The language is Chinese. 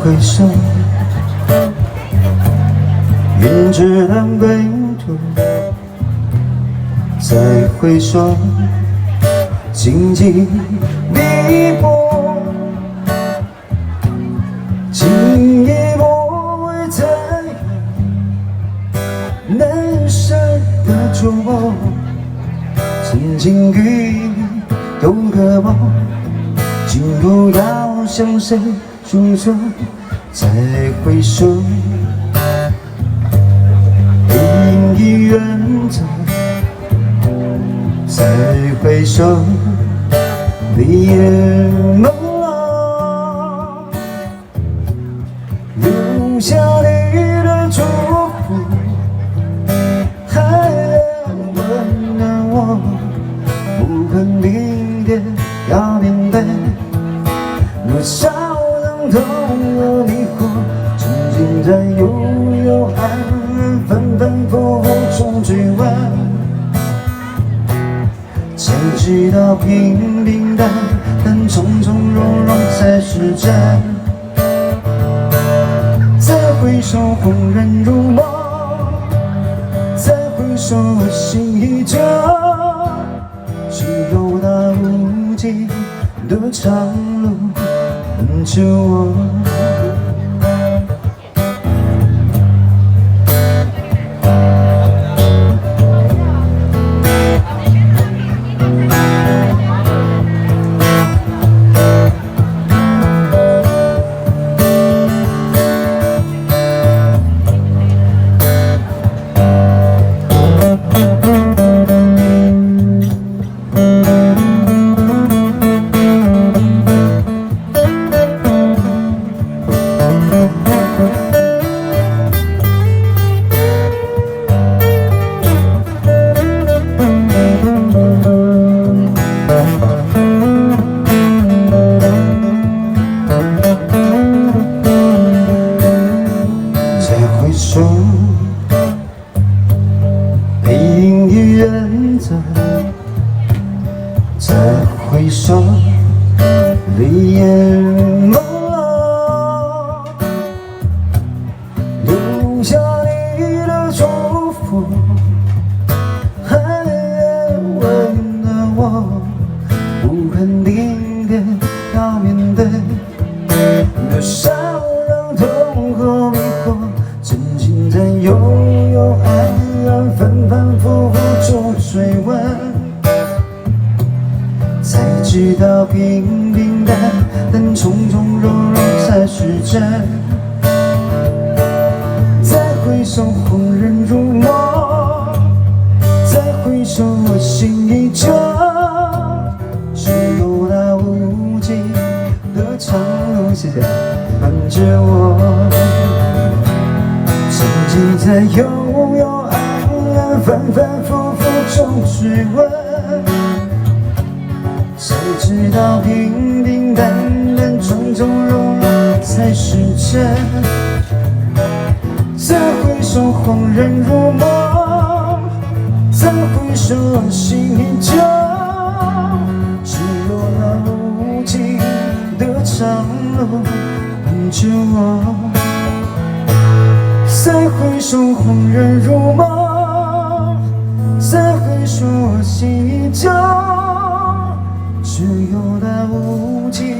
回首，云遮南归途。再回首，荆棘碧波，进一步为太阳难舍的触摸。曾经与你有个梦，今后要向谁诉说？再回首，背影已远走。再回首，泪眼朦胧，留下你的祝福，还温暖我。不可明天要面对多少疼痛和迷惑，沉浸在悠悠暗暗、反反复复中追问。才知道平平淡淡、从从容容才是真。再回首，恍然如梦；再回首，心依旧。只有那无尽的长路等着我。背影已远走，再回首，泪眼朦胧，留下你的祝福，还温暖我。不肯定的要面对多少让痛和迷惑，沉浸在悠悠暗暗、反反复复中追问，才知道平平淡淡、从从容容才是真。再回首，恍然如梦；再回首，我心依旧。只有那无尽的长路，谢谢，伴着我。沉浸在悠悠暗暗、反反复复中追问，才知道平平淡淡、从从容容才是真。再回首，恍然如梦；再回首，心依旧。只有那无尽的长路伴着我。再回首，恍然如梦；再回首，心依旧。只有那无尽